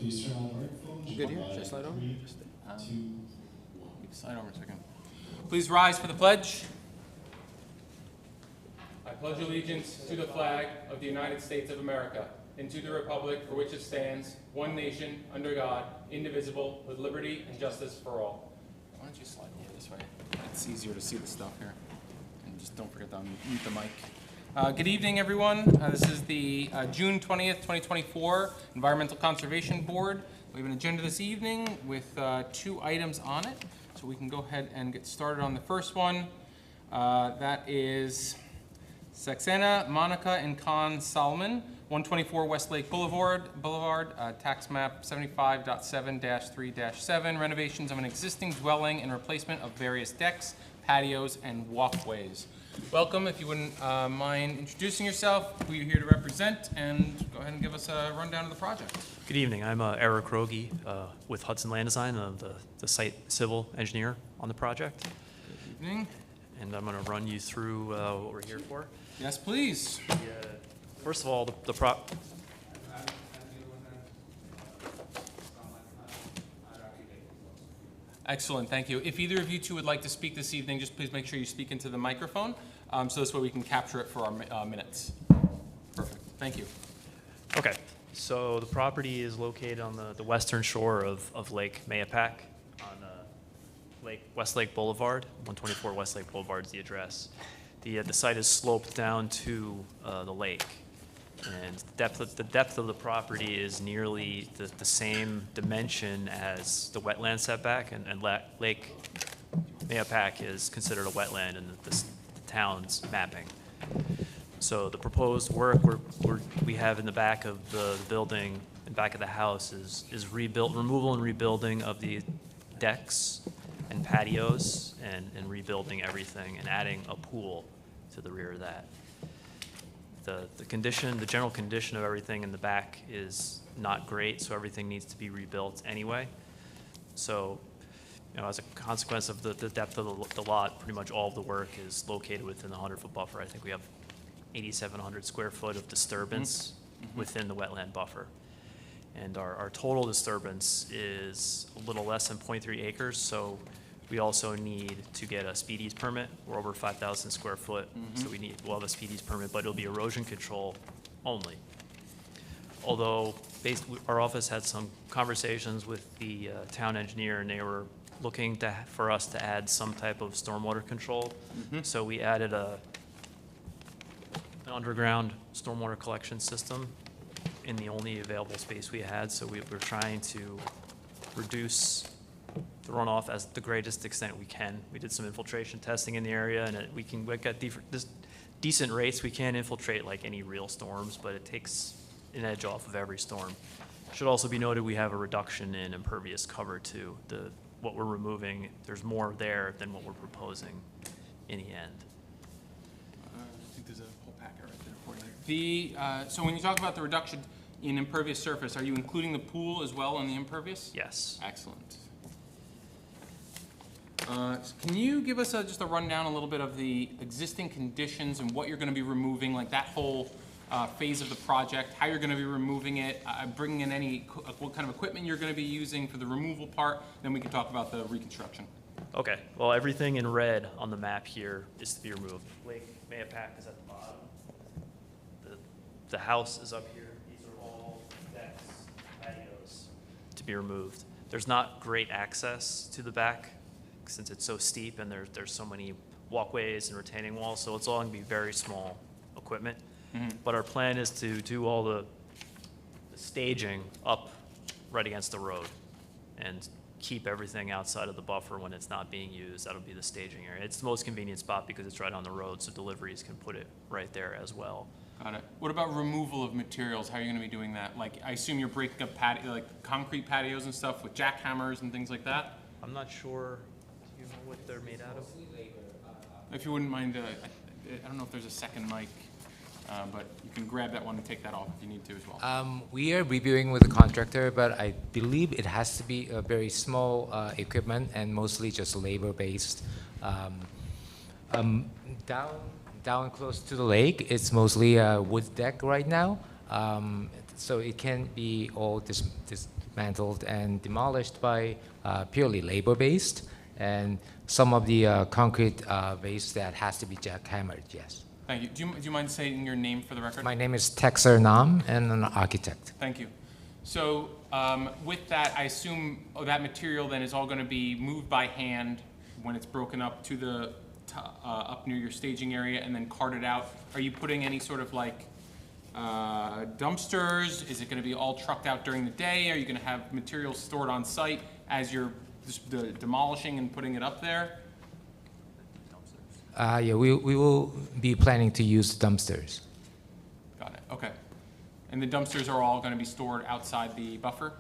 Please turn on the microphone. Good here. Should I slide over? 3, Just, 2, 1. slide over a second. Please rise for the pledge. I pledge allegiance to the flag of the United States of America and to the republic for which it stands, one nation, under God, indivisible, with liberty and justice for all. Why don't you slide over this way? It's easier to see the stuff here. And just don't forget to mute the mic. Good evening, everyone. This is the June 20th, 2024 Environmental Conservation Board. We have an agenda this evening with 2 items on it. So we can go ahead and get started on the first one. That is Saxena, Monica, and Con Solomon, 124 Westlake Boulevard, tax map 75.7-3-7, renovations of an existing dwelling and replacement of various decks, patios, and walkways. Welcome. If you wouldn't mind introducing yourself, who you're here to represent, and go ahead and give us a rundown of the project. Good evening. I'm Eric Rogie with Hudson Land Design, the site civil engineer on the project. Good evening. And I'm going to run you through what we're here for. Yes, please. First of all, Excellent, thank you. If either of you two would like to speak this evening, just please make sure you speak into the microphone, so this way we can capture it for our minutes. Perfect, thank you. Okay, so the property is located on the western shore of Lake Mahopac on Westlake Boulevard. 124 Westlake Boulevard is the address. The site is sloped down to the lake, and the depth of the property is nearly the same dimension as the wetland setback, and Lake Mahopac is considered a wetland in the town's mapping. So the proposed work we have in the back of the building, in back of the house, is removal and rebuilding of the decks and patios, and rebuilding everything and adding a pool to the rear of that. The general condition of everything in the back is not great, so everything needs to be rebuilt anyway. So, as a consequence of the depth of the lot, pretty much all of the work is located within the 100-foot buffer. I think we have 8,700 square foot of disturbance within the wetland buffer. And our total disturbance is a little less than 0.3 acres, so we also need to get a speedies permit. We're over 5,000 square foot, so we'll have a speedies permit, but it'll be erosion control only. Although our office had some conversations with the town engineer, and they were looking for us to add some type of stormwater control. So we added an underground stormwater collection system in the only available space we had. So we're trying to reduce the runoff as the greatest extent we can. We did some infiltration testing in the area, and we got decent rates. We can't infiltrate like any real storms, but it takes an edge off of every storm. Should also be noted we have a reduction in impervious cover too. What we're removing, there's more there than what we're proposing in the end. I think there's a whole packet right there for you. So when you talk about the reduction in impervious surface, are you including the pool as well in the impervious? Yes. Excellent. Can you give us just a rundown a little bit of the existing conditions and what you're going to be removing, like that whole phase of the project, how you're going to be removing it, bringing in what kind of equipment you're going to be using for the removal part, then we can talk about the reconstruction. Okay, well, everything in red on the map here is to be removed. Lake Mahopac is at the bottom. The house is up here. These are all decks, patios to be removed. There's not great access to the back since it's so steep, and there's so many walkways and retaining walls, so it's all going to be very small equipment. But our plan is to do all the staging up right against the road and keep everything outside of the buffer when it's not being used. That'll be the staging area. It's the most convenient spot because it's right on the road, so deliveries can put it right there as well. Got it. What about removal of materials? How are you going to be doing that? Like, I assume you're breaking up like concrete patios and stuff with jackhammers and things like that? I'm not sure. Do you know what they're made out of? If you wouldn't mind, I don't know if there's a second mic. But you can grab that one and take that off if you need to as well. We are reviewing with the contractor, but I believe it has to be a very small equipment and mostly just labor-based. Down close to the lake, it's mostly a wood deck right now, so it can't be all dismantled and demolished by purely labor-based, and some of the concrete base that has to be jackhammered, yes. Thank you. Do you mind saying your name for the record? My name is Texer Nam, and I'm an architect. Thank you. So with that, I assume that material then is all going to be moved by hand when it's broken up to the up near your staging area and then carted out. Are you putting any sort of like dumpsters? Is it going to be all trucked out during the day? Are you going to have materials stored on site as you're demolishing and putting it up there? Yeah, we will be planning to use dumpsters. Got it. Okay. And the dumpsters are all going to be stored outside the buffer?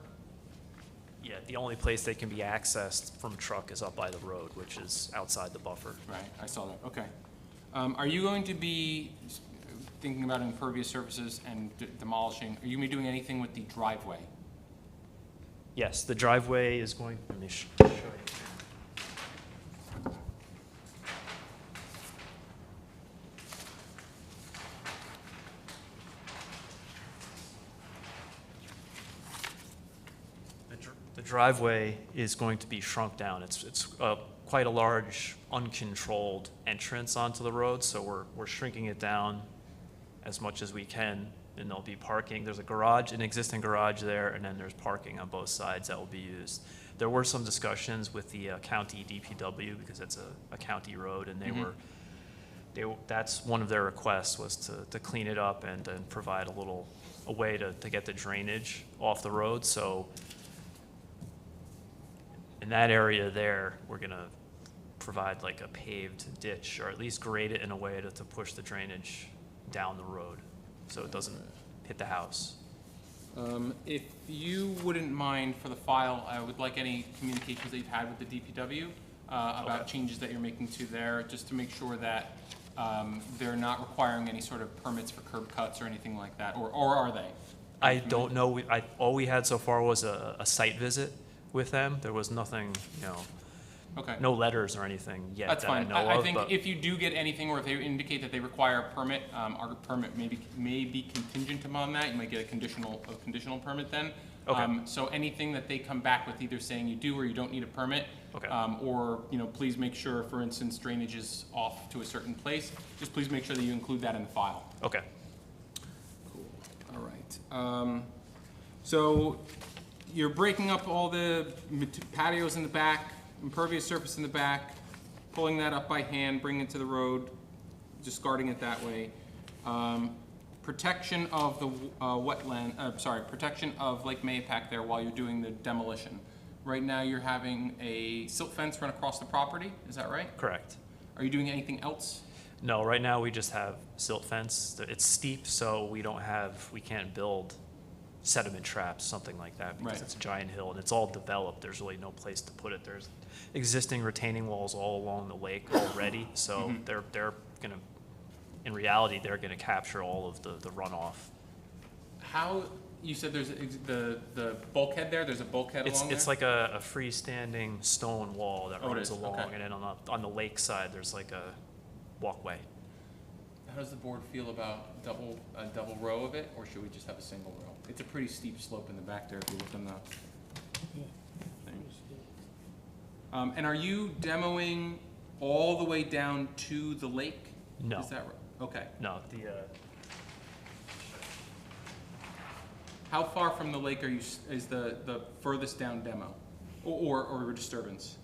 Yeah, the only place they can be accessed from truck is up by the road, which is outside the buffer. Right, I saw that. Okay. Are you going to be thinking about impervious surfaces and demolishing? Are you going to be doing anything with the driveway? Yes, the driveway is going, let me show you. The driveway is going to be shrunk down. It's quite a large, uncontrolled entrance onto the road, so we're shrinking it down as much as we can, and there'll be parking. There's a garage, an existing garage there, and then there's parking on both sides that will be used. There were some discussions with the county DPW, because it's a county road, and that's one of their requests, was to clean it up and provide a way to get the drainage off the road. So in that area there, we're gonna provide like a paved ditch, or at least grade it in a way to push the drainage down the road so it doesn't hit the house. If you wouldn't mind, for the file, I would like any communications that you've had with the DPW about changes that you're making to there, just to make sure that they're not requiring any sort of permits for curb cuts or anything like that, or are they? I don't know. All we had so far was a site visit with them. There was nothing, Okay. no letters or anything yet. That's that fine. I know I of, think but- if you do get anything, or if they indicate that they require a permit, our permit may be contingent upon that. You might get a conditional permit then. Okay. So anything that they come back with, either saying you do or you don't need a permit, Okay. or please make sure, for instance, drainage is off to a certain place. Just please make sure that you include that in the file. Okay. Cool. All right. So you're breaking up all the patios in the back, impervious surface in the back, pulling that up by hand, bringing it to the road, discarding it that way. Protection of the protection of Lake Mahopac there while you're doing the demolition. Right now you're having a silt fence run across the property, is that right? Correct. Are you doing anything else? No, right now we just have silt fence. It's steep, so we can't build sediment traps, something like that, because Right. it's a giant hill and it's all developed. There's really no place to put it. There's existing retaining walls all along the lake already, so they're gonna, in reality, they're gonna capture all of the runoff. How, you said there's the bulkhead there, there's a bulkhead along there? It's like a freestanding stone wall that Oh, it runs is, along, okay. and then on the lake side, there's like a walkway. How does the board feel about a double row of it, or should we just have a single row? It's a pretty steep slope in the back there if you look on the thing. And are you demoing all the way down to the lake? No. Is that right? Okay. No, How far from the lake is the furthest down demo, or disturbance?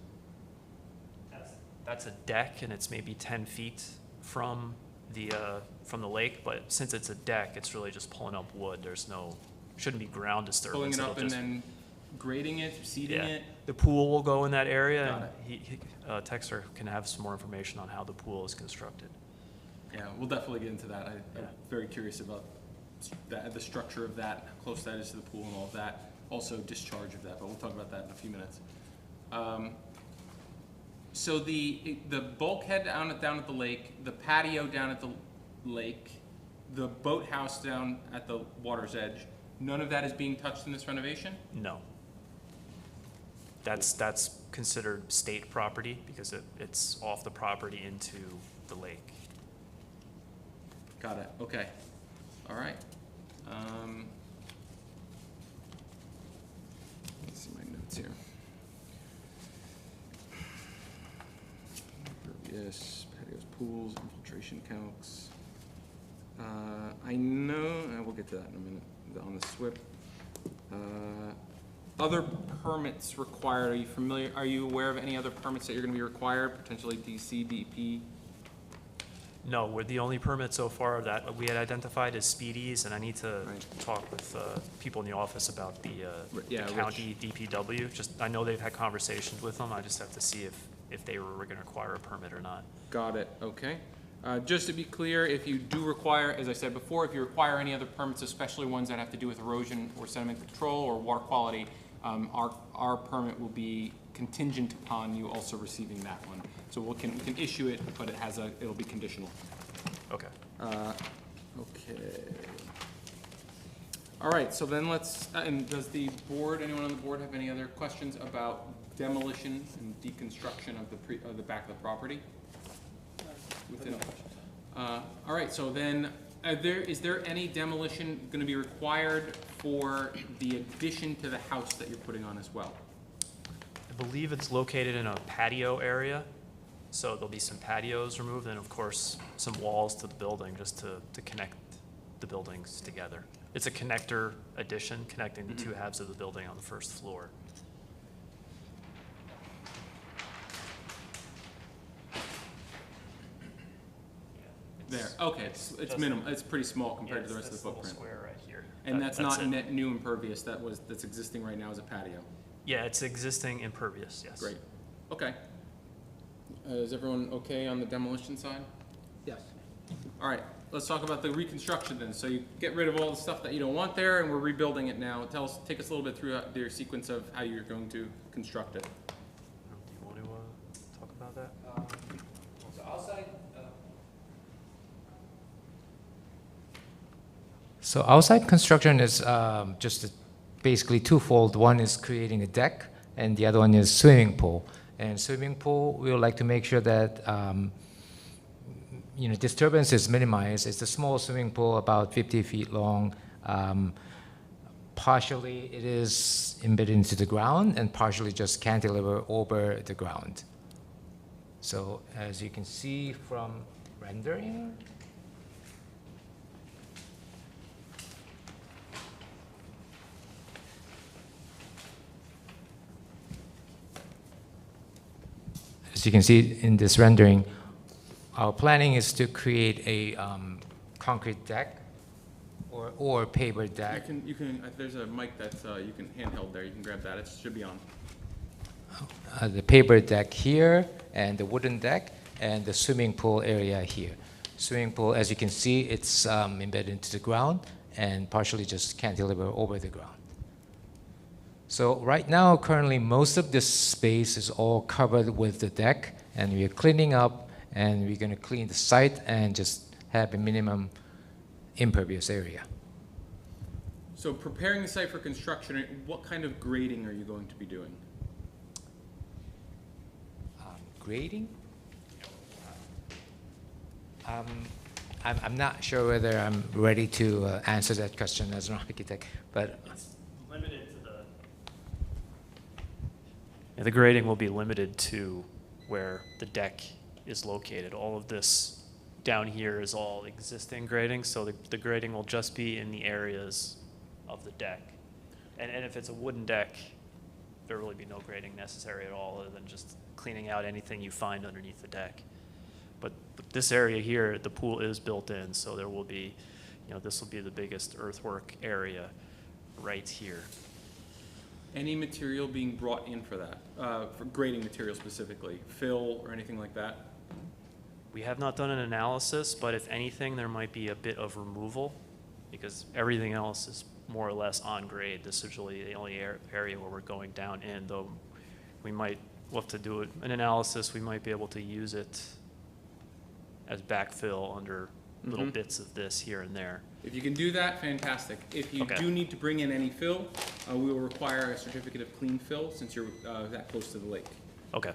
that's a deck, and it's maybe 10 feet from the lake, but since it's a deck, it's really just pulling up wood. Shouldn't be ground disturbance. Pulling it It'll up and just- then grading it, seeding Yeah. it? The pool will go in that area, Got and Texter can have some more information on how the pool is constructed. Yeah, we'll definitely get into that. I'm Yeah. very curious about the structure of that, how close that is to the pool and all of that. Also discharge of that, but we'll talk about that in a few minutes. So the bulkhead down at the lake, the patio down at the lake, the boathouse down at the water's edge, none of that is being touched in this renovation? No. That's considered state property because it's off the property into the lake. Got it, okay. All right. minutes here. Impervious, patios, pools, infiltration calcs. I know, we'll get to that in a minute, on the SWIP. Other permits required, are you aware of any other permits that you're gonna be required, potentially DC, DP? No, we're the only permit so far that we had identified as speedies, and I need to Right. talk with people in the office about the Yeah, county DPW. Just, I know they've had conversations with them, I just have to see if they were gonna require a permit or not. Got it, okay. Just to be clear, if you do require, as I said before, if you require any other permits, especially ones that have to do with erosion or sediment control or water quality, our permit will be contingent upon you also receiving that one. So we can issue it, but it'll be conditional. Okay. Okay. All right, so then and does anyone on the board have any other questions about demolition and deconstruction of the back of the property? All right, so then, is there any demolition gonna be required for the addition to the house that you're putting on as well? I believe it's located in a patio area, so there'll be some patios removed, and of course, some walls to the building, just to connect the buildings together. It's a connector addition, connecting the two halves of the building on the first floor. There, okay, it's minimal, it's pretty small compared to the rest of the footprint. Square right here. And that's not it. net new impervious, that's existing right now as a patio. Yeah, it's existing impervious, yes. Great, okay. Is everyone okay on the demolition side? Yes. All right, let's talk about the reconstruction then. So you get rid of all the stuff that you don't want there, and we're rebuilding it now. Take us a little bit through your sequence of how you're going to construct it. Do you want to talk about that? So outside, So outside construction is just basically twofold. One is creating a deck, and the other one is swimming pool. And swimming pool, we would like to make sure that disturbance is minimized. It's a small swimming pool, about 50 feet long. Partially, it is embedded into the ground, and partially just cantilever over the ground. So as you can see from rendering. As you can see in this rendering, our planning is to create a concrete deck or paper deck. You can. There's a mic that's you can handheld there. You can grab that. It should be on. The paper deck here, and the wooden deck, and the swimming pool area here. Swimming pool, as you can see, it's embedded into the ground and partially just cantilever over the ground. So right now, currently, most of this space is all covered with the deck, and we are cleaning up, and we're going to clean the site and just have a minimum impervious area. So preparing the site for construction, what kind of grading are you going to be doing? Grading? I'm not sure whether I'm ready to answer that question as an architect, but It's limited to the grading will be limited to where the deck is located. All of this down here is all existing grading, so the grading will just be in the areas of the deck. And if it's a wooden deck, there will really be no grading necessary at all, other than just cleaning out anything you find underneath the deck. But this area here, the pool is built in, so there will be, this will be the biggest earthwork area right here. Any material being brought in for that, for grading material specifically, fill or anything like that? We have not done an analysis, but if anything, there might be a bit of removal because everything else is more or less on grade. This is really the only area where we're going down in, though we'll have to do an analysis. We might be able to use it as backfill under little bits of this here and there. If you can do that, fantastic. If you do need to bring in any fill, we will require a certificate of clean fill since you're that close to the lake. Okay.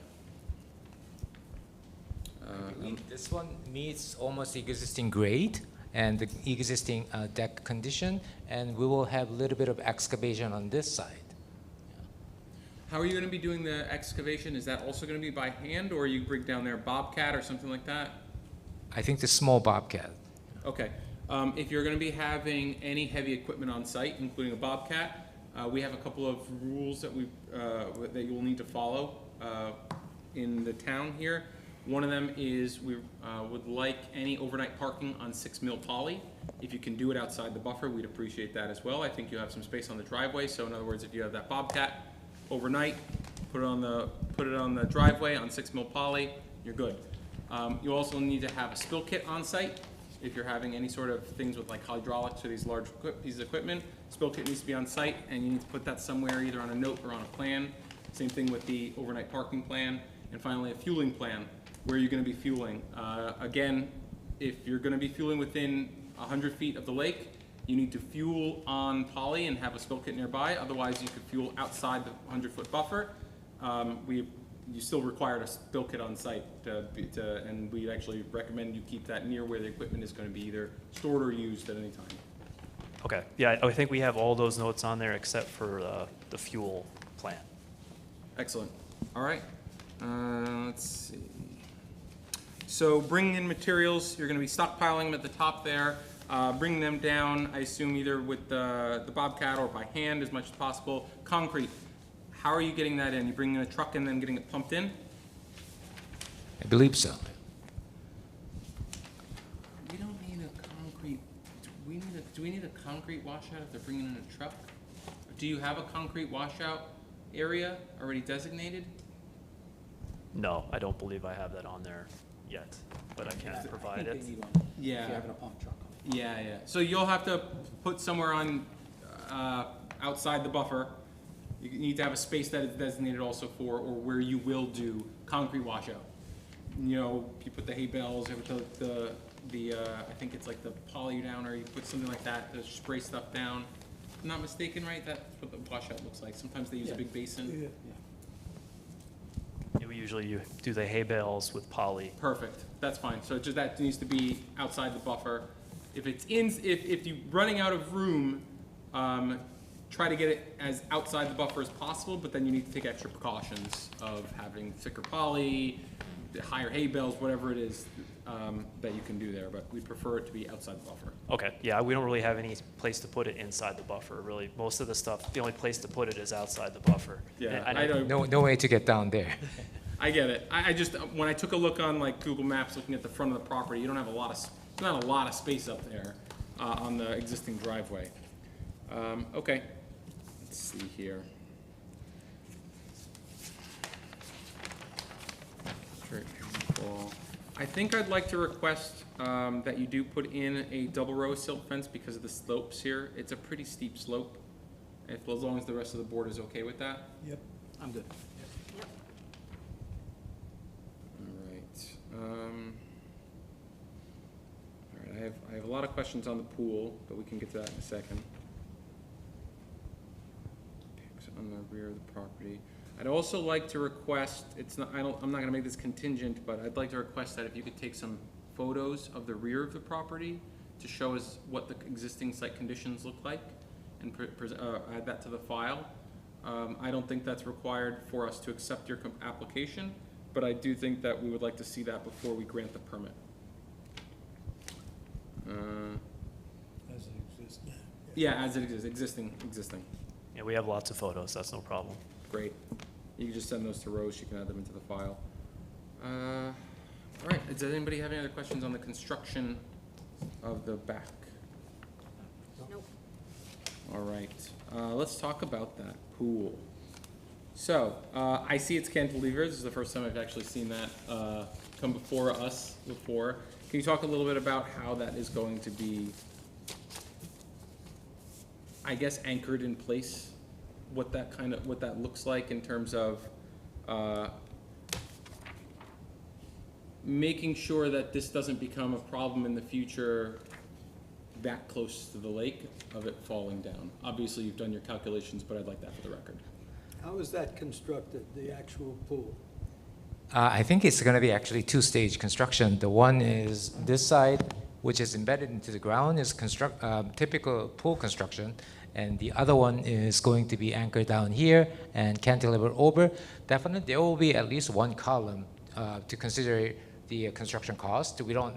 this one meets almost existing grade and the existing deck condition, and we will have a little bit of excavation on this side. How are you going to be doing the excavation? Is that also going to be by hand, or you bring down there a bobcat or something like that? I think the small bobcat. Okay. If you're going to be having any heavy equipment on site, including a bobcat, we have a couple of rules that that you'll need to follow in the town here. One of them is we would like any overnight parking on 6 mil poly. If you can do it outside the buffer, we'd appreciate that as well. I think you have some space on the driveway, so in other words, if you have that bobcat overnight, put it on the driveway on 6 mil poly, you're good. You also need to have a spill kit on site. If you're having any sort of things with like hydraulics or these large pieces of equipment, spill kit needs to be on site, and you need to put that somewhere either on a note or on a plan. Same thing with the overnight parking plan. And finally, a fueling plan. Where you're going to be fueling. Again, if you're going to be fueling within 100 feet of the lake, you need to fuel on poly and have a spill kit nearby. Otherwise, you could fuel outside the 100-foot buffer. You still require a spill kit on site, and we actually recommend you keep that near where the equipment is going to be either stored or used at any time. Okay, yeah, I think we have all those notes on there except for the fuel plan. Excellent. All right. Let's see. So bringing in materials, you're going to be stockpiling them at the top there, bringing them down, I assume either with the bobcat or by hand as much as possible. Concrete, how are you getting that in? You bringing in a truck and then getting it pumped in? I believe so. We don't need a concrete, do we need a concrete washout if they're bringing in a truck? Do you have a concrete washout area already designated? No, I don't believe I have that on there yet, but I can provide it. Yeah. If you're having a pump truck. Yeah. So you'll have to put somewhere on, outside the buffer. You need to have a space that is designated also for, or where you will do concrete washout. You know, you put the hay bales, you put the I think it's like the poly down, or you put something like that to spray stuff down. If I'm not mistaken, right? That's what the washout looks like. Sometimes they use a big basin. We usually do the hay bales with poly. Perfect, that's fine. So just that needs to be outside the buffer. If it's if you're running out of room, try to get it as outside the buffer as possible, but then you need to take extra precautions of having thicker poly, higher hay bales, whatever it is that you can do there, but we prefer it to be outside the buffer. Okay, yeah, we don't really have any place to put it inside the buffer, really. Most of the stuff, the only place to put it is outside the buffer. Yeah, And I don't. No way to get down there. I get it. I just, when I took a look on like Google Maps, looking at the front of the property, you don't have not a lot of space up there on the existing driveway. Okay, let's see here. I think I'd like to request that you do put in a double row silt fence because of the slopes here. It's a pretty steep slope. As long as the rest of the board is okay with that. Yep, I'm good. All right, I have a lot of questions on the pool, but we can get to that in a second. Pics on the rear of the property. I'd also like to request, I'm not gonna make this contingent, but I'd like to request that if you could take some photos of the rear of the property to show us what the existing site conditions look like and add that to the file. I don't think that's required for us to accept your application, but I do think that we would like to see that before we grant the permit. As it exists now. Yeah, as it exists, existing. Yeah, we have lots of photos, that's no problem. Great. You can just send those to Rose, she can add them into the file. All right, does anybody have any other questions on the construction of the back? Nope. All right, let's talk about that pool. So, I see it's cantilever. This is the first time I've actually seen that come before us before. Can you talk a little bit about how that is going to be, I guess, anchored in place? What that looks like in terms of making sure that this doesn't become a problem in the future that close to the lake of it falling down. Obviously, you've done your calculations, but I'd like that for the record. How is that constructed, the actual pool? I think it's going to be actually two-stage construction. The one is this side, which is embedded into the ground, is typical pool construction, and the other one is going to be anchored down here and cantilever over. Definitely, there will be at least one column to consider the construction cost. We don't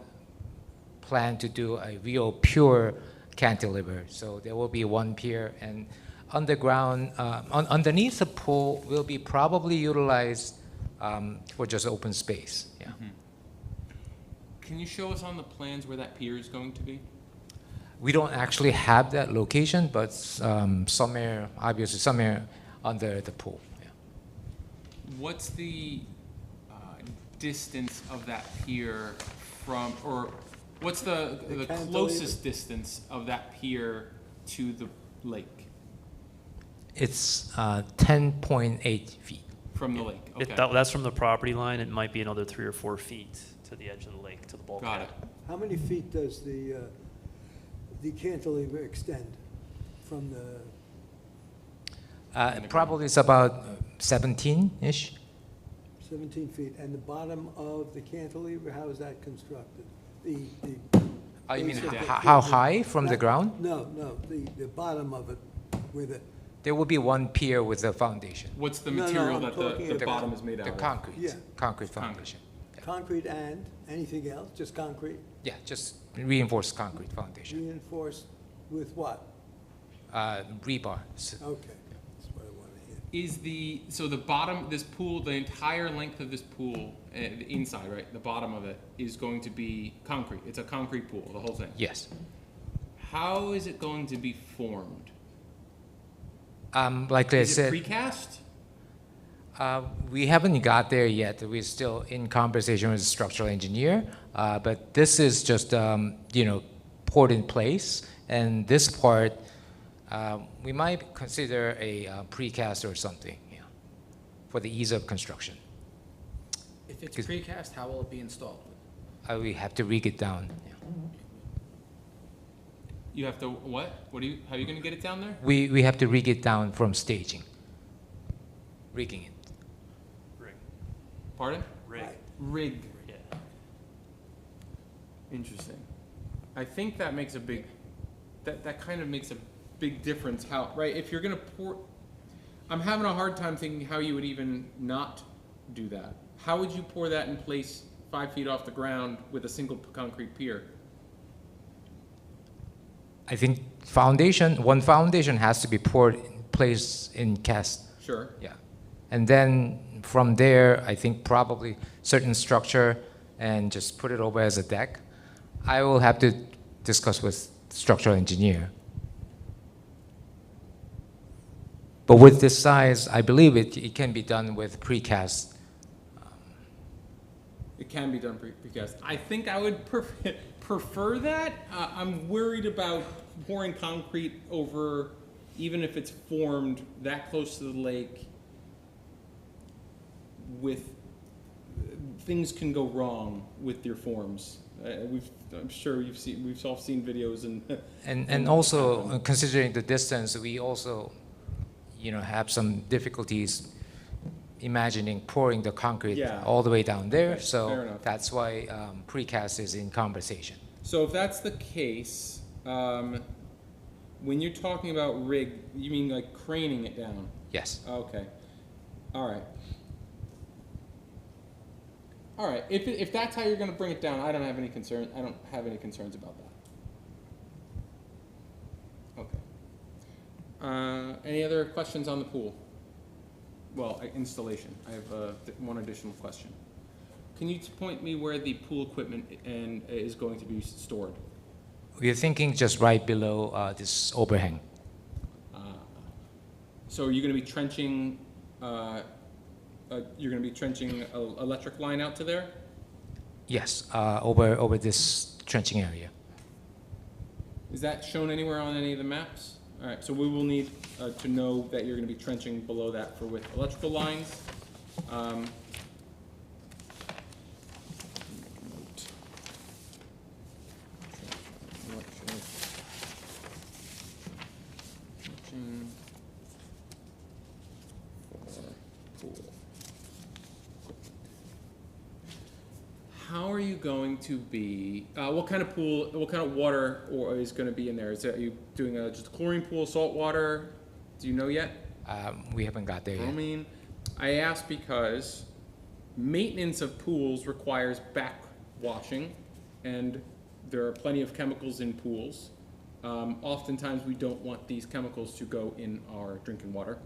plan to do a real pure cantilever, so there will be one pier, and underground, underneath the pool will be probably utilized for just open space. Yeah. Can you show us on the plans where that pier is going to be? We don't actually have that location, but somewhere, obviously somewhere under the pool. Yeah. What's the distance of that pier from, or what's the cantilever? closest distance of that pier to the lake? It's 10.8 feet. From the lake, okay. That's from the property line. It might be another 3 or 4 feet to the edge of the lake, to the bulkhead. Got it. How many feet does the cantilever extend from the, Probably it's about 17-ish. 17 feet? And the bottom of the cantilever, how is that constructed? The Oh, you mean base of the how cantilever? high from the ground? No, the bottom of it with it. There will be one pier with a foundation. What's the No, no, material I'm that talking the about bottom is made out The of? concrete, Yeah. concrete foundation. Concrete and anything else, just concrete? Yeah, just reinforced concrete foundation. Reinforced with what? Rebar. Okay, that's what I want to hear. Is so the bottom, this pool, the entire length of this pool, the inside, right, the bottom of it is going to be concrete. It's a concrete pool, the whole thing. Yes. How is it going to be formed? Like I Is it said, precast? we haven't got there yet. We're still in conversation with the structural engineer. But this is just, poured in place. And this part, we might consider a precast or something, for the ease of construction. If it's precast, how will it be installed? We have to rig it down. Yeah. You have to, what? How are you gonna get it down there? We have to rig it down from staging. Rigging it. Rig. Pardon? Rig. Rig. Yeah. Interesting. I think that makes a big, that kind of makes a big difference how, right, if you're gonna pour, I'm having a hard time thinking how you would even not do that. How would you pour that in place 5 feet off the ground with a single concrete pier? I think one foundation has to be poured in place in cast. Sure. Yeah. And then from there, I think probably certain structure and just put it over as a deck. I will have to discuss with structural engineer. But with this size, I believe it can be done with precast. It can be done precast. I think I would prefer that. I'm worried about pouring concrete over, even if it's formed that close to the lake, things can go wrong with your forms. I'm sure we've all seen videos And also considering the distance, we also, have some difficulties imagining pouring the concrete Yeah. all the way down there. Okay, fair So enough. that's why precast is in conversation. So if that's the case, when you're talking about rig, you mean like craning it down? Yes. Okay. All right. All right. If that's how you're going to bring it down, I don't have any concern. I don't have any concerns about that. Okay. Any other questions on the pool? Well, installation. I have one additional question. Can you point me where the pool equipment is going to be stored? We're thinking just right below this overhang. So are you going to be trenching? You're going to be trenching an electric line out to there? Yes, over this trenching area. Is that shown anywhere on any of the maps? All right, so we will need to know that you're going to be trenching below that with electrical lines. how are you going to be, what kind of pool, what kind of water is going to be in there? Are you doing just a chlorine pool, salt water? Do you know yet? We haven't got there yet. Bromine? I ask because maintenance of pools requires backwashing, and there are plenty of chemicals in pools. Oftentimes we don't want these chemicals to go in our drinking water.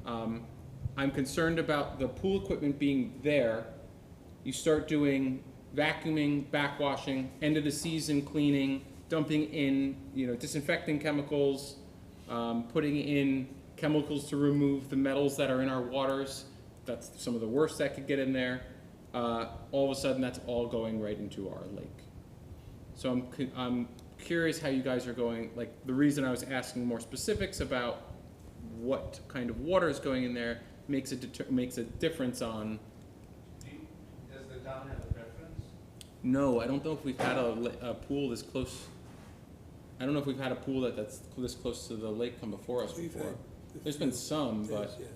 I'm concerned about the pool equipment being there. You start doing vacuuming, backwashing, end of the season cleaning, dumping in, disinfecting chemicals, putting in chemicals to remove the metals that are in our waters. That's some of the worst that could get in there. All of a sudden, that's all going right into our lake. So I'm curious how you guys are going. Like, the reason I was asking more specifics about what kind of water is going in there makes a difference on. Does the town have a preference? No, I don't know if we've had a pool this close. I don't know if we've had a pool that's this close to the lake come before us We've before. had There's been some, but yeah.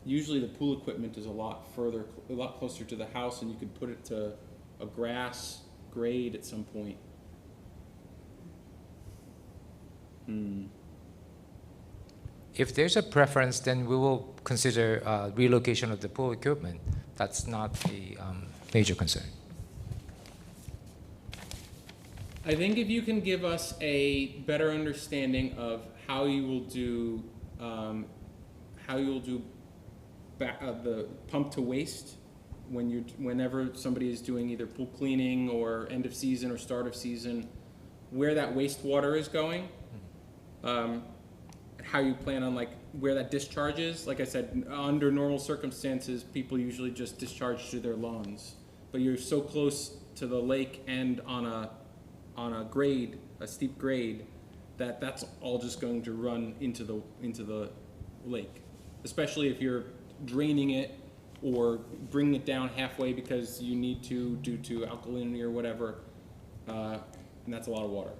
usually the pool equipment is a lot closer to the house, and you could put it to a grass grade at some point. If there's a preference, then we will consider relocation of the pool equipment. That's not a major concern. I think if you can give us a better understanding of how you will do the pump to waste whenever somebody is doing either pool cleaning or end of season or start of season, where that wastewater is going, how you plan on where that discharges. Like I said, under normal circumstances, people usually just discharge to their lawns, but you're so close to the lake and on a grade, a steep grade, that's all just going to run into the lake, especially if you're draining it or bringing it down halfway because you need to due to alkalinity or whatever, and that's a lot of water.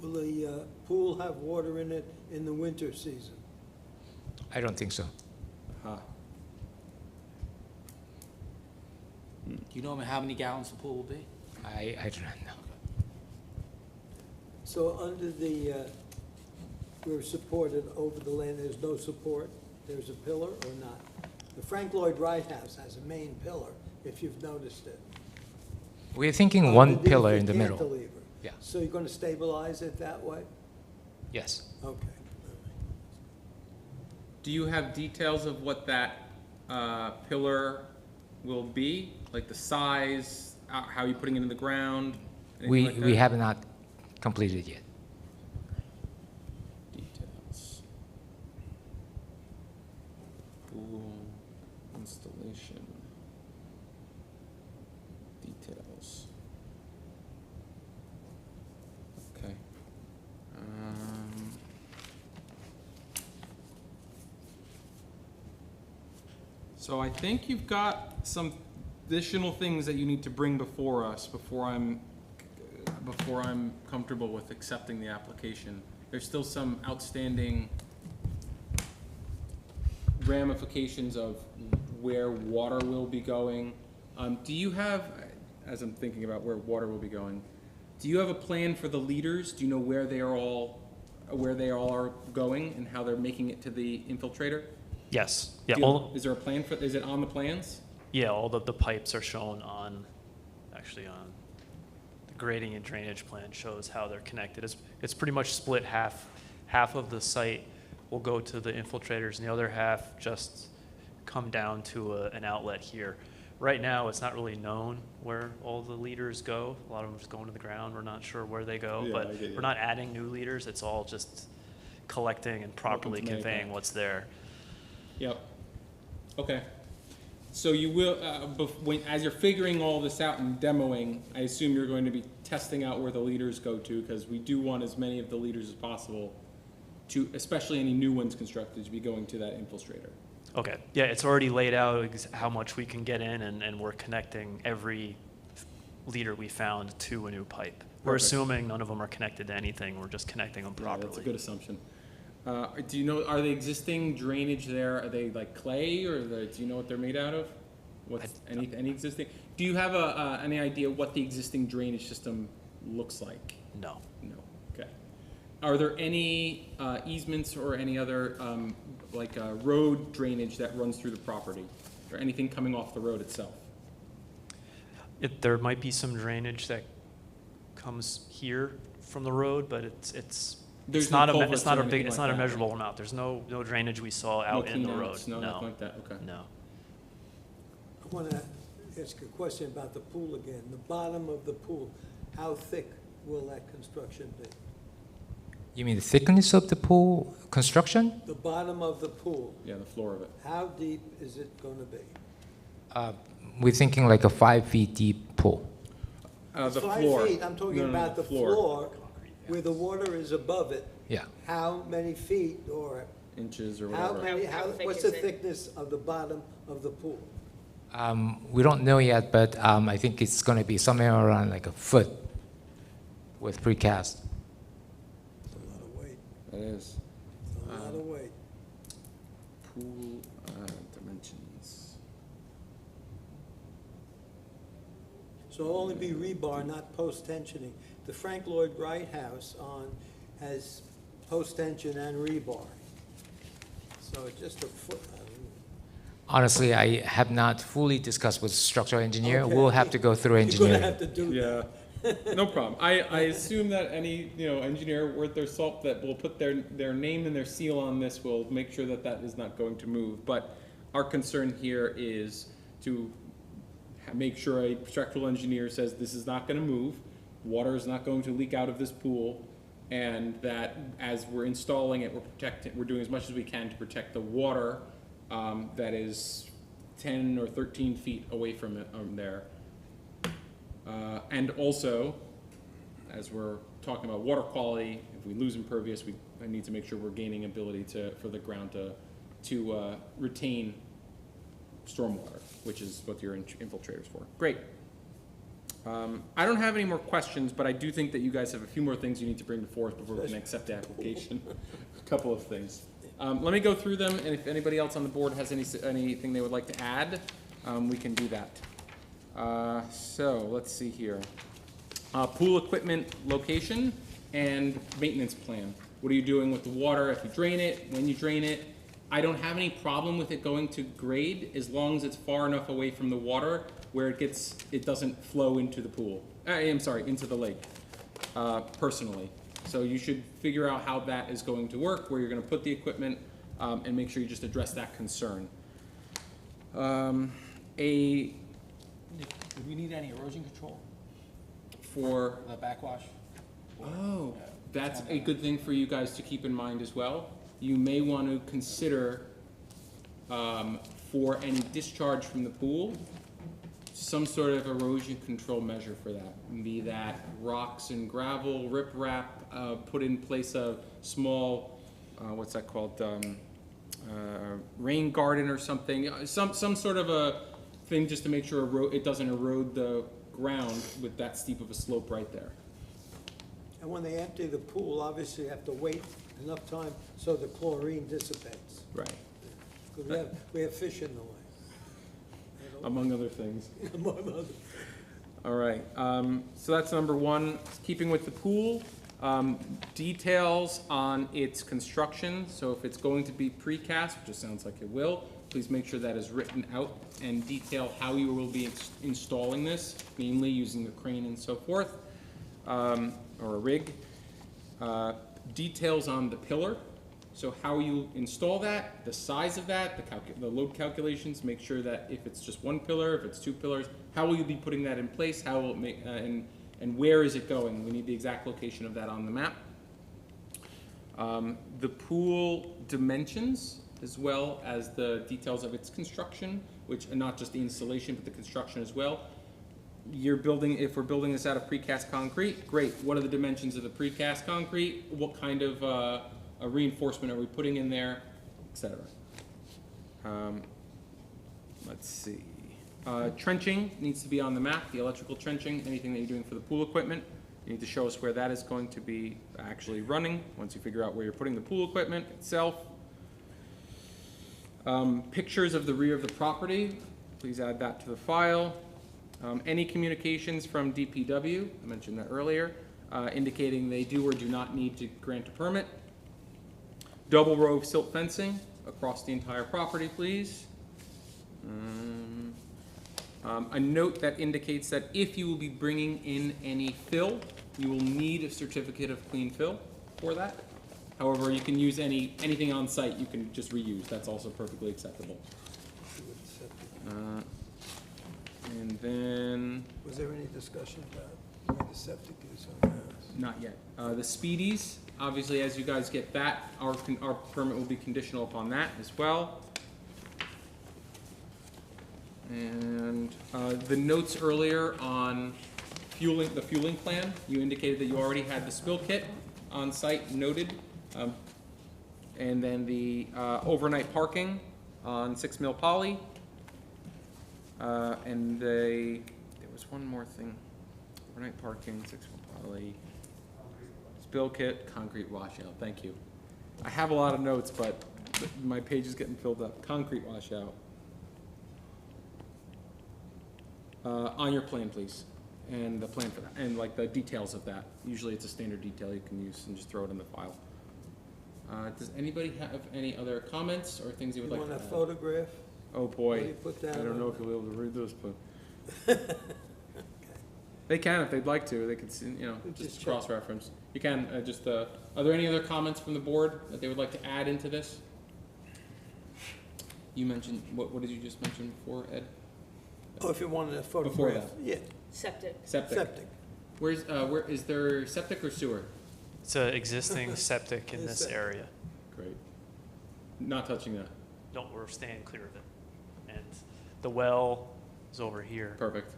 Will the pool have water in it in the winter season? I don't think so. Do you know how many gallons the pool will be? I do not know. So under we're supported over the land, there's no support? There's a pillar or not? The Frank Lloyd Wright House has a main pillar, if you've noticed it. We're thinking one Underneath pillar in the middle. cantilever. Yeah. So you're going to stabilize it that way? Yes. Okay. Do you have details of what that pillar will be? Like the size, how you're putting it in the ground? We anything like that? have not completed yet. Details. Pool installation. Details. Okay. So I think you've got some additional things that you need to bring before us before I'm comfortable with accepting the application. There's still some outstanding ramifications of where water will be going. Do you have, as I'm thinking about where water will be going, do you have a plan for the leaders? Do you know where they all are going and how they're making it to the infiltrator? Yes. Yeah. Is there a plan for? Is it on the plans? Yeah. All the pipes are shown on the grading and drainage plan shows how they're connected. It's pretty much split half. Half of the site will go to the infiltrators, and the other half just come down to an outlet here. Right now, it's not really known where all the leaders go. A lot of them just go into the ground. We're not sure where they go, Yeah, but I get you. we're not adding new leaders. It's all just collecting and properly Welcome to conveying Mahopac. what's there. Yep. Okay. So you will, as you're figuring all this out and demoing, I assume you're going to be testing out where the leaders go to, because we do want as many of the leaders as possible to, especially any new ones constructed, to be going to that infiltrator. Okay. Yeah, it's already laid out how much we can get in, and we're connecting every leader we found to a new pipe. We're Perfect. assuming none of them are connected to anything. We're just connecting them Yeah, properly. that's a good assumption. Do you know, are the existing drainage there, are they like clay, or do you know what they're made out of? What's, any existing? Do you have any idea what the existing drainage system looks like? No. No, okay. Are there any easements or any other, road drainage that runs through the property? Or anything coming off the road itself? There might be some drainage that comes here from the road, but it's There's not no a, culverts it's not or a big, anything it's like not a that, measurable amount. There's no drainage we saw out in the road. No, nothing like that, okay. No. I want to ask a question about the pool again. The bottom of the pool, how thick will that construction be? You mean the thickness of the pool construction? The bottom of the pool, Yeah, the floor of it. how deep is it going to be? We're thinking like a 5 feet deep pool. The 5 floor. feet, I'm talking No, about the floor. floor, where the water is above it. Yeah. How many feet or Inches or how whatever. many, How thick what's is the it? thickness of the bottom of the pool? We don't know yet, but I think it's going to be somewhere around like a foot with precast. It's a lot of weight, That is. it's a lot of weight. Pool dimensions. So it'll only be rebar, not post-tensioning. The Frank Lloyd Wright House has post-tension and rebar. So it's just a foot. Honestly, I have not fully discussed with the structural engineer. Okay. We'll have to go through You're engineering. gonna have to do that. Yeah, no problem. I assume that any, engineer worth their salt that will put their name and their seal on this will make sure that that is not going to move. But our concern here is to make sure a structural engineer says this is not gonna move, water is not going to leak out of this pool, and that as we're installing it, we're doing as much as we can to protect the water that is 10 or 13 feet away from it, there. And also, as we're talking about water quality, if we lose impervious, I need to make sure we're gaining ability for the ground to retain stormwater, which is what your infiltrator's for. Great. I don't have any more questions, but I do think that you guys have a few more things you need to bring before us before we can accept the application. A couple of things. Let me go through them, and if anybody else on the board has anything they would like to add, we can do that. So let's see here. Pool equipment location and maintenance plan. What are you doing with the water if you drain it, when you drain it? I don't have any problem with it going to grade as long as it's far enough away from the water where it doesn't flow into the pool. Into the lake, personally. So you should figure out how that is going to work, where you're gonna put the equipment, and make sure you just address that concern. Do we need any erosion control For, for the backwash? oh, that's a good thing for you guys to keep in mind as well. You may want to consider, for any discharge from the pool, some sort of erosion control measure for that. Be that rocks and gravel, riprap, put in place a small, what's that called, rain garden or something. Some sort of a thing just to make sure it doesn't erode the ground with that steep of a slope right there. And when they empty the pool, obviously you have to wait enough time so the chlorine dissipates. Right. Because we have fish in the lake. Among other things. Among others. All right, so that's number one. Keeping with the pool, details on its construction. So if it's going to be precast, which it sounds like it will, please make sure that is written out and detail how you will be installing this, mainly using a crane and so forth, or a rig. Details on the pillar. So how you install that, the size of that, the load calculations, make sure that if it's just one pillar, if it's two pillars, how will you be putting that in place? How will it make, and where is it going? We need the exact location of that on the map. The pool dimensions, as well as the details of its construction, which, and not just the installation, but the construction as well. If we're building this out of precast concrete, great. What are the dimensions of the precast concrete? What kind of, a reinforcement are we putting in there, etc. Let's see. Trenching needs to be on the map, the electrical trenching, anything that you're doing for the pool equipment. You need to show us where that is going to be actually running, once you figure out where you're putting the pool equipment itself. Pictures of the rear of the property. please add that to the file. Any communications from DPW, I mentioned that earlier, indicating they do or do not need to grant a permit. Double row of silt fencing across the entire property, please. A note that indicates that if you will be bringing in any fill, you will need a certificate of clean fill for that. However, you can use anything on site, you can just reuse. That's also perfectly acceptable. And then, Was there any discussion about where the septic is on the house? not yet. The speedies, obviously, as you guys get that, our permit will be conditional upon that as well. And the notes earlier on the fueling plan, you indicated that you already had the spill kit on site noted. And then the overnight parking on 6 Mill Poly. And there was one more thing. Overnight parking, 6 Mill Poly. Spill kit, concrete washout. Thank you. I have a lot of notes, but my page is getting filled up. Concrete washout. On your plan, please. And the plan for that, and like the details of that. Usually it's a standard detail you can use and just throw it in the file. Does anybody have any other comments or things you would You like to want add? a photograph? Oh What do boy, you put I down don't know on if you'll be able to read this, but they can if they'd like to. They could, just check. cross-reference. You can, are there any other comments from the board that they would like to add into this? You mentioned, what did you just mention before, Ed? Oh, if you wanted a Before photograph, that. yeah, Septic. Septic. septic. Where is there septic or sewer? It's an existing septic in this area. Great. Not touching that. No, we're staying clear of it. And the well is over here. Perfect.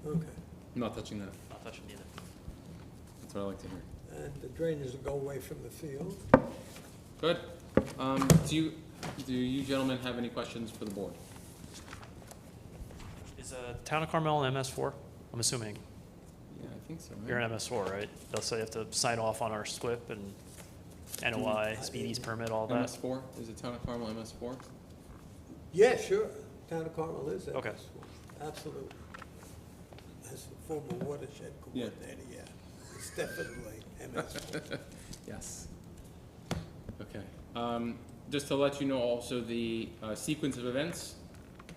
Okay. Not touching that. Not touching either. That's what I like to hear. And the drainage will go away from the field. Good. Do you gentlemen have any questions for the board? Is Town of Carmel an MS4? I'm assuming. Yeah, I think so. You're an MS4, right? They'll say you have to sign off on our SWIP and NOI, Speedies permit, all that. MS4? Is it Town of Carmel MS4? Yeah, sure. Town of Carmel is MS4. Okay. Absolutely. As the former watershed coordinator, yeah. It's definitely MS4. Yes. Okay. Just to let you know also the sequence of events.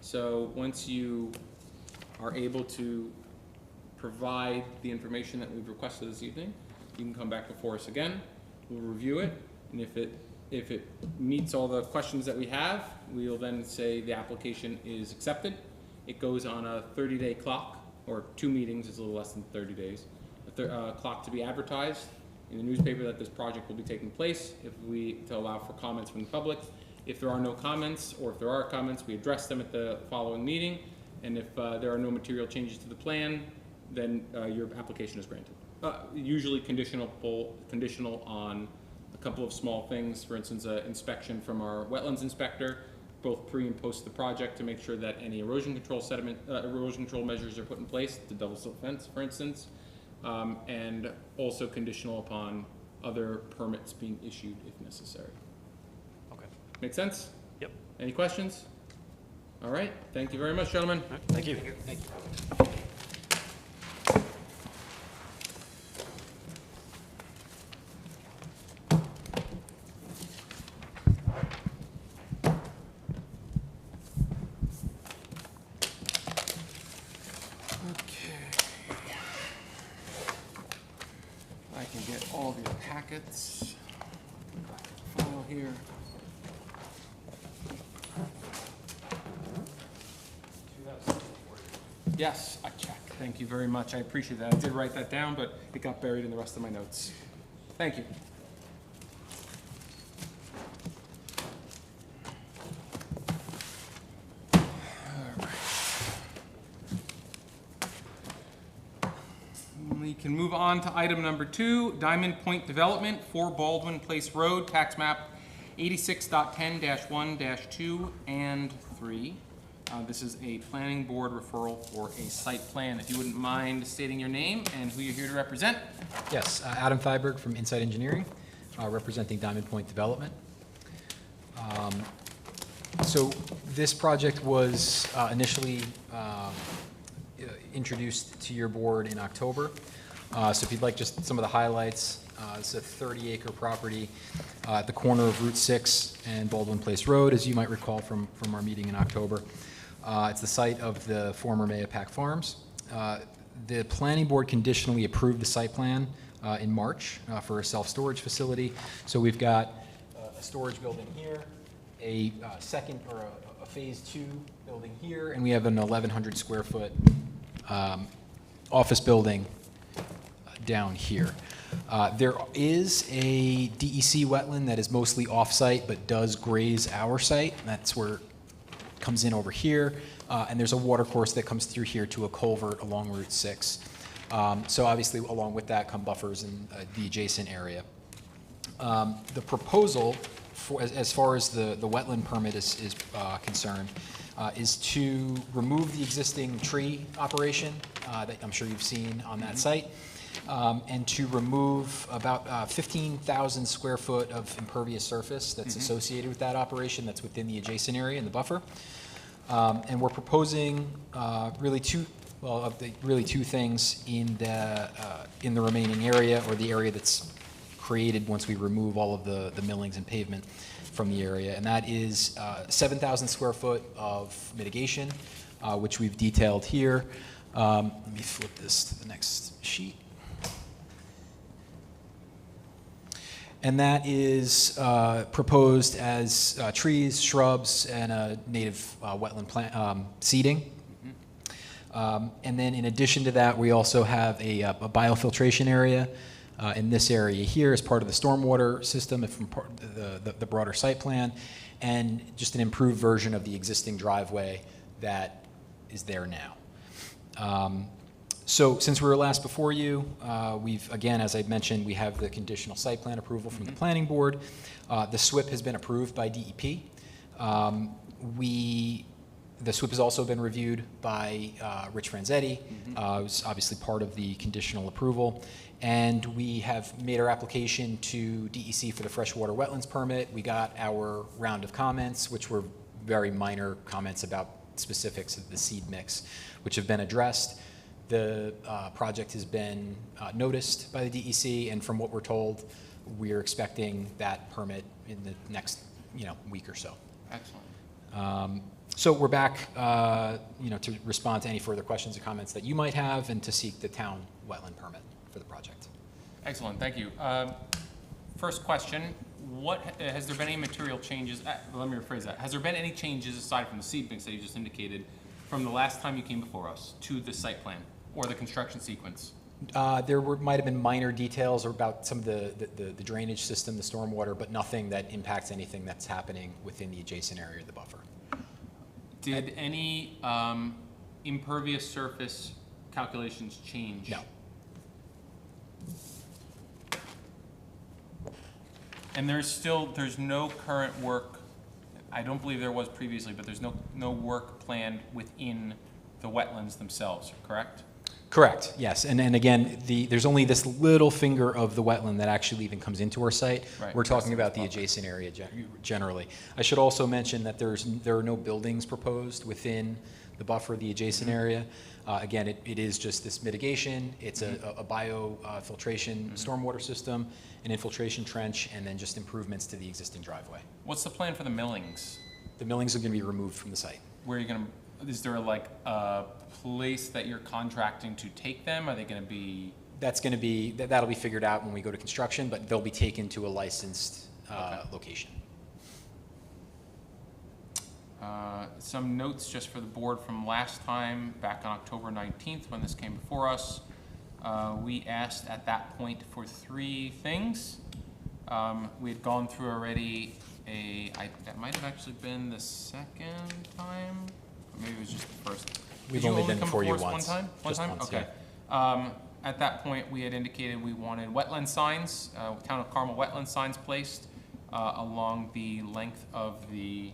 So once you are able to provide the information that we've requested this evening, you can come back before us again. We'll review it, and if it meets all the questions that we have, we'll then say the application is accepted. It goes on a 30-day clock, or 2 meetings is a little less than 30 days. A clock to be advertised in the newspaper that this project will be taking place, to allow for comments from the public. If there are no comments, or if there are comments, we address them at the following meeting. And if there are no material changes to the plan, then your application is granted. Usually conditional on a couple of small things. For instance, an inspection from our wetlands inspector, both pre and post the project, to make sure that any erosion control measures are put in place, the double silt fence, for instance, and also conditional upon other permits being issued if necessary. Okay. Make sense? Yep. Any questions? All right. Thank you very much, gentlemen. All right, thank you. Thank you. I can get all of your packets. File here. Yes, I checked. Thank you very much. I appreciate that. I did write that down, but it got buried in the rest of my notes. Thank you. We can move on to item number 2, Diamond Point Development, 4 Baldwin Place Road, tax map 86.10-1-2 and 3. This is a planning board referral for a site plan. If you wouldn't mind stating your name and who you're here to represent. Yes, Adam Thyberg from Insight Engineering, representing Diamond Point Development. So this project was initially introduced to your board in October. So if you'd like just some of the highlights, it's a 30-acre property at the corner of Route 6 and Baldwin Place Road, as you might recall from our meeting in October. It's the site of the former Mahopac Farms. The planning board conditionally approved the site plan in March for a self-storage facility. So we've got a storage building here, a second or a phase 2 building here, and we have an 1,100 square foot office building down here. There is a DEC wetland that is mostly off-site but does graze our site. That's where it comes in over here. And there's a water course that comes through here to a culvert along Route 6. So obviously, along with that come buffers in the adjacent area. The proposal, as far as the wetland permit is concerned, is to remove the existing tree operation that I'm sure you've seen on that site, and to remove about 15,000 square foot of impervious surface that's associated with that operation that's within the adjacent area in the buffer. And we're proposing really two things in the remaining area, or the area that's created once we remove all of the millings and pavement from the area, and that is 7,000 square foot of mitigation, which we've detailed here. Let me flip this to the next sheet. And that is proposed as trees, shrubs, and a native wetland plant seeding. And then in addition to that, we also have a biofiltration area in this area here as part of the stormwater system from the broader site plan, and just an improved version of the existing driveway that is there now. So since we were last before you, we've, again, as I mentioned, we have the conditional site plan approval from the planning board. The SWIP has been approved by DEP. The SWIP has also been reviewed by Rich Franzetti, who's obviously part of the conditional approval. And we have made our application to DEC for the freshwater wetlands permit. We got our round of comments, which were very minor comments about specifics of the seed mix, which have been addressed. The project has been noticed by the DEC, and from what we're told, we're expecting that permit in the next week or so. Excellent. So we're back to respond to any further questions or comments that you might have, and to seek the town wetland permit for the project. Excellent, thank you. First question, has there been any material changes, let me rephrase that. Has there been any changes aside from the seed mix that you just indicated from the last time you came before us to the site plan or the construction sequence? There might have been minor details about some of the drainage system, the stormwater, but nothing that impacts anything that's happening within the adjacent area of the buffer. Did any impervious surface calculations change? No. And there's no current work, I don't believe there was previously, but there's no work planned within the wetlands themselves, correct? Correct, yes. And again, there's only this little finger of the wetland that actually even comes into our site. Right. We're talking about the adjacent area generally. I should also mention that there are no buildings proposed within the buffer, the adjacent area. Again, it is just this mitigation. It's a biofiltration stormwater system, an infiltration trench, and then just improvements to the existing driveway. What's the plan for the millings? The millings are going to be removed from the site. Where are you going to, is there like a place that you're contracting to take them? Are they going to be? That'll be figured out when we go to construction, but they'll be taken to a licensed location. Some notes just for the board from last time, back on October 19th when this came before us. We asked at that point for 3 things. We had gone through already that might have actually been the second time, or maybe it was just the first. We've only been before you once. One time? Just once, okay. yeah. At that point, we had indicated we wanted wetland signs, Town of Carmel wetland signs placed along the length of the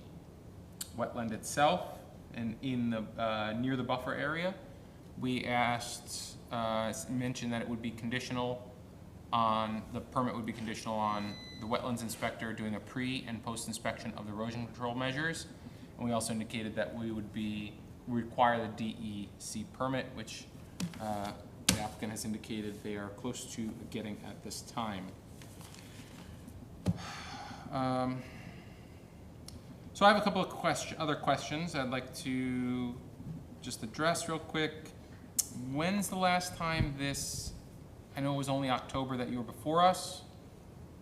wetland itself and in the near the buffer area. We asked, mentioned that it would be conditional on, the permit would be conditional on the wetlands inspector doing a pre and post inspection of the erosion control measures, And we also indicated that we would require the DEC permit, which the applicant has indicated they are close to getting at this time. So I have a couple of other questions I'd like to just address real quick. When's the last time this, I know it was only October that you were before us,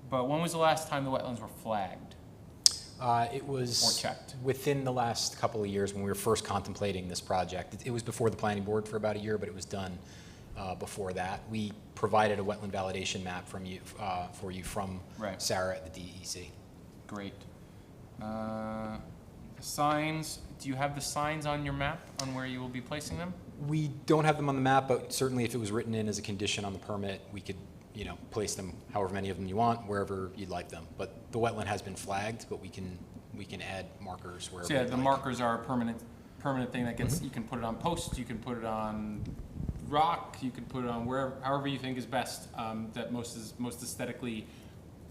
but when was the last time the wetlands were flagged? It was Or checked. within the last couple of years when we were first contemplating this project. It was before the planning board for about a year, but it was done before that. We provided a wetland validation map for you from Right. Sarah at the DEC. Great. The signs, do you have the signs on your map on where you will be placing them? We don't have them on the map, but certainly if it was written in as a condition on the permit, we could, place them however many of them you want, wherever you'd like them. But the wetland has been flagged, but we can add markers wherever So yeah, we'd the like. markers are a permanent thing that gets, you can put it on posts, you can put it on rock, you can put it on wherever, however you think is best, that most aesthetically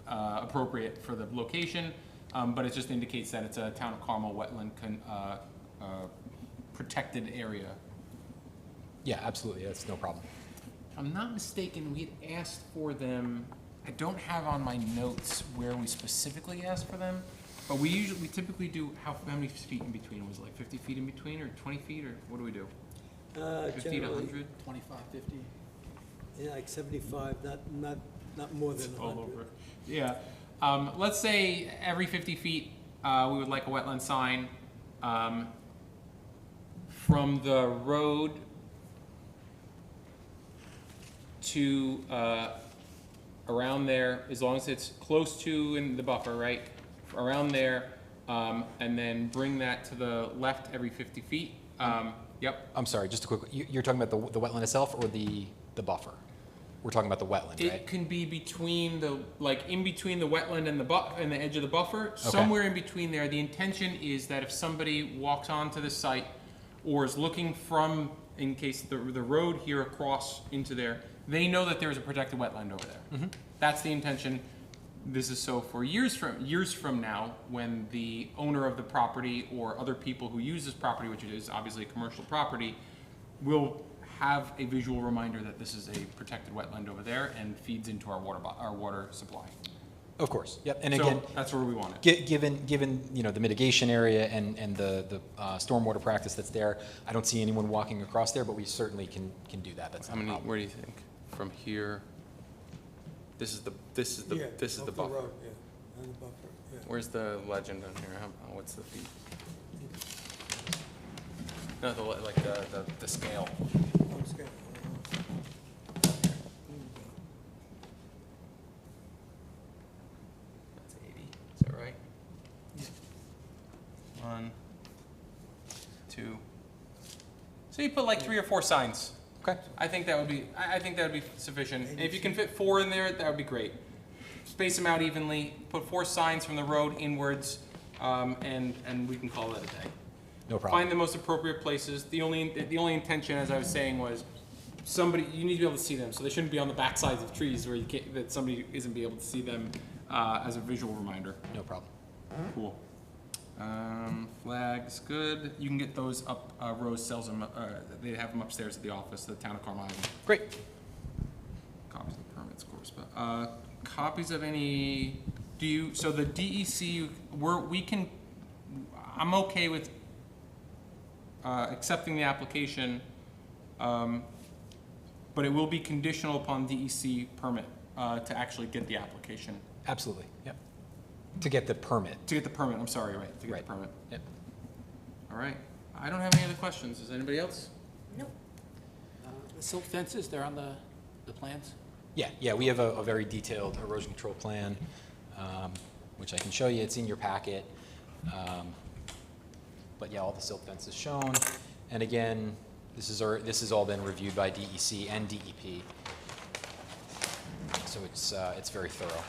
appropriate for the location. But it just indicates that it's a town of Carmel wetland protected area. Yeah, absolutely, that's no problem. If I'm not mistaken, we had asked for them, I don't have on my notes where we specifically asked for them, but we typically do, how many feet in between? Was it like 50 feet in between, or 20 feet, or what do we do? 50 to Generally, 100? 25, 50. yeah, like 75, not more than All 100. over. Yeah. Let's say every 50 feet, we would like a wetland sign from the road to around there, as long as it's close to in the buffer, right? Around there, and then bring that to the left every 50 feet. Yep. I'm sorry, just a quick, you're talking about the wetland itself or the buffer? We're talking about the wetland, It right? can be between in between the wetland and the edge of the buffer, somewhere in between there. The intention is that if somebody walks onto the site or is looking from, in case the road here across into there, they know that there is a protected wetland over there. That's the intention. This is so for years from now, when the owner of the property or other people who use this property, which it is obviously a commercial property, will have a visual reminder that this is a protected wetland over there and feeds into our water supply. Of course, yep, and So again, that's where we want it. given the mitigation area and the stormwater practice that's there, I don't see anyone walking across there, but we certainly can do that, that's How not a many? problem. Where do you think? From here, this is the Yeah, buffer. road, yeah, and the buffer, yeah. Where's the legend on here? What's the feet? No, the scale. Oh, it's good. That's 80. Is that right? 1, 2. So you put like 3 or 4 signs. Okay. I think that would be sufficient. And if you can fit 4 in there, that would be great. Space them out evenly. Put 4 signs from the road inwards, and we can call that a day. No problem. Find the most appropriate places. The only intention, as I was saying, was you need to be able to see them, so they shouldn't be on the back sides of trees where that somebody isn't be able to see them as a visual reminder. No problem. Cool. Flags, good. You can get those up. Rose sells them. They have them upstairs at the office, the town of Carmel. Great. Copies of the permits, of course, but copies of any. So the DEC, I'm okay with accepting the application, but it will be conditional upon DEC permit to actually get the application. Absolutely, yep. To get the permit. To get the permit, I'm sorry, right, to get Right. the permit. Yep. All right. I don't have any other questions. Does anybody else? Nope. The silt fences, they're on the plans? Yeah, we have a very detailed erosion control plan, which I can show you. It's in your packet. But yeah, all the silt fence is shown. And again, this has all been reviewed by DEC and DEP. So it's very thorough.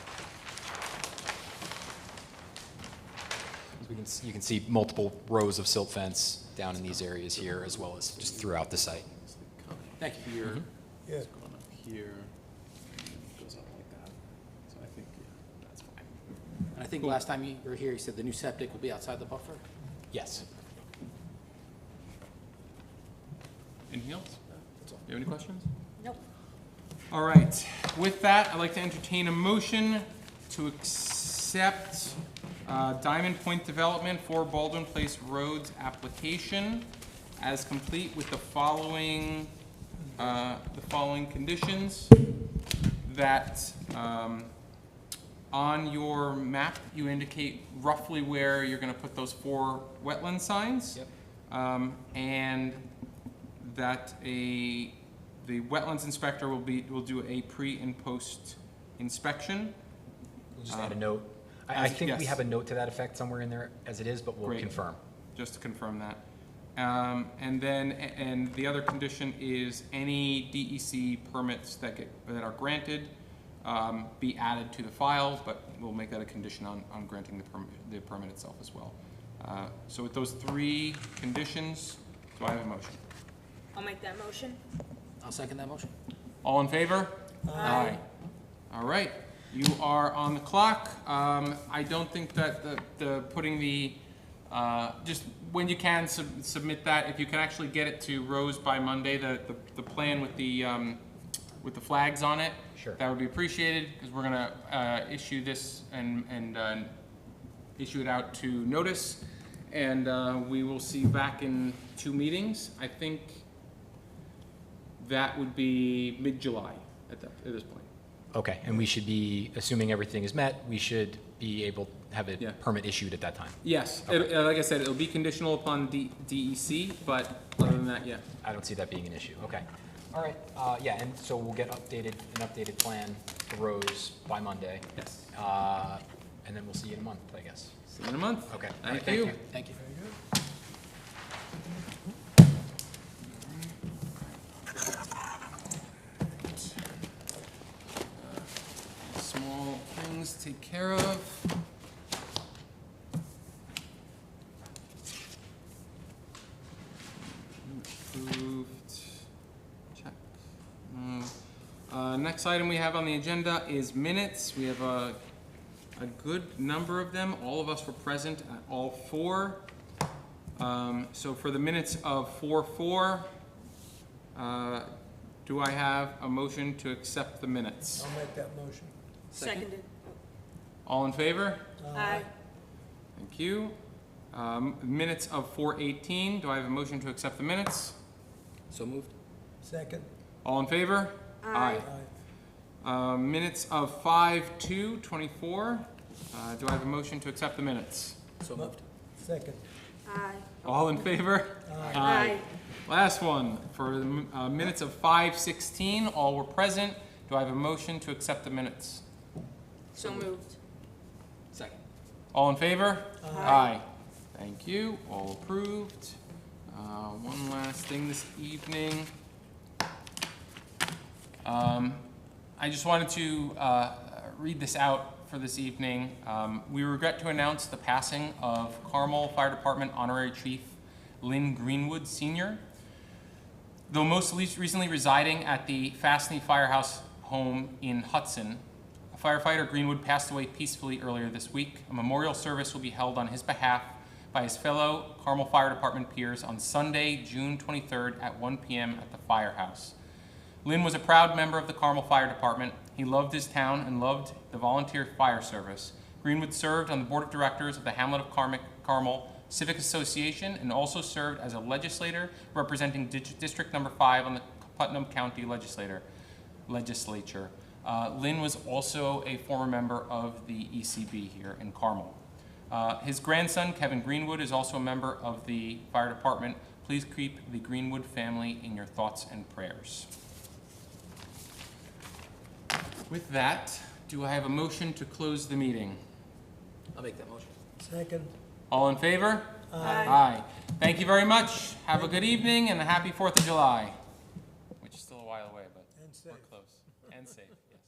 You can see multiple rows of silt fence down in these areas here, as well as just throughout the site. Thank you. Here, Yeah. it's going up here, and it goes up like that. So I think, yeah, that's fine. And I think last time you were here, you said the new septic will be outside the buffer? Yes. Anything else? Do you have any questions? Nope. All right. With that, I'd like to entertain a motion to accept Diamond Point Development for Baldwin Place Roads application as complete with the following conditions. That on your map, you indicate roughly where you're going to put those 4 wetland signs. Yep. And that the wetlands inspector will do a pre and post inspection. We'll just add a note. I As- think we yes. have a note to that effect somewhere in there as it is, but we'll Great. confirm. Just to confirm that. And the other condition is any DEC permits that are granted be added to the file, but we'll make that a condition on granting the permit itself as well. So with those 3 conditions, do I have a motion? I'll make that motion. I'll second that motion. All in favor? Aye. All right, you are on the clock. I don't think that the putting the, just when you can submit that, if you can actually get it to Rose by Monday, the plan with the flags on it. Sure. That would be appreciated, because we're gonna issue this and issue it out to notice. And we will see you back in 2 meetings. I think that would be mid-July at this point. Okay, and we should be, assuming everything is met, we should be able to have a Yeah. permit issued at that time. Yes, Okay. like I said, it'll be conditional upon DEC, but other than that, yeah. I don't see that being an issue. Okay. All right, yeah, and so we'll get an updated plan to Rose by Monday. Yes. And then we'll see you in a month, I guess. See you in a month. Okay. All right, Thank you. Thank you. Small things to take care of. Approved. Check. Next item we have on the agenda is minutes. We have a good number of them. All of us were present at all 4. So for the minutes of 4/4, do I have a motion to accept the minutes? I'll make that motion. Seconded. All in favor? Aye. Thank you. Minutes of 4/18, do I have a motion to accept the minutes? So moved. Second. All in favor? Aye. Minutes of 5/2/24, do I have a motion to accept the minutes? So moved. Second. Aye. All in favor? Aye. Last one, for the minutes of 5/16, all were present. Do I have a motion to accept the minutes? So moved. Second. All in favor? Aye. Thank you, all approved. One last thing this evening. I just wanted to read this out for this evening. We regret to announce the passing of Carmel Fire Department Honorary Chief Lynn Greenwood Sr. Though most recently residing at the Fastney Firehouse home in Hudson, firefighter Greenwood passed away peacefully earlier this week. A memorial service will be held on his behalf by his fellow Carmel Fire Department peers on Sunday, June 23rd at 1 p.m. at the firehouse. Lynn was a proud member of the Carmel Fire Department. He loved his town and loved the volunteer fire service. Greenwood served on the board of directors of the Hamlet of Carmel Civic Association and also served as a legislator representing District Number 5 on the Putnam County Legislature. Lynn was also a former member of the ECB here in Carmel. His grandson, Kevin Greenwood, is also a member of the fire department. Please keep the Greenwood family in your thoughts and prayers. With that, do I have a motion to close the meeting? I'll make that motion. Second. All in favor? Aye. Thank you very much. Have a good evening and a happy 4th of July, which is still a while away, but And safe. we're close. And safe, yes.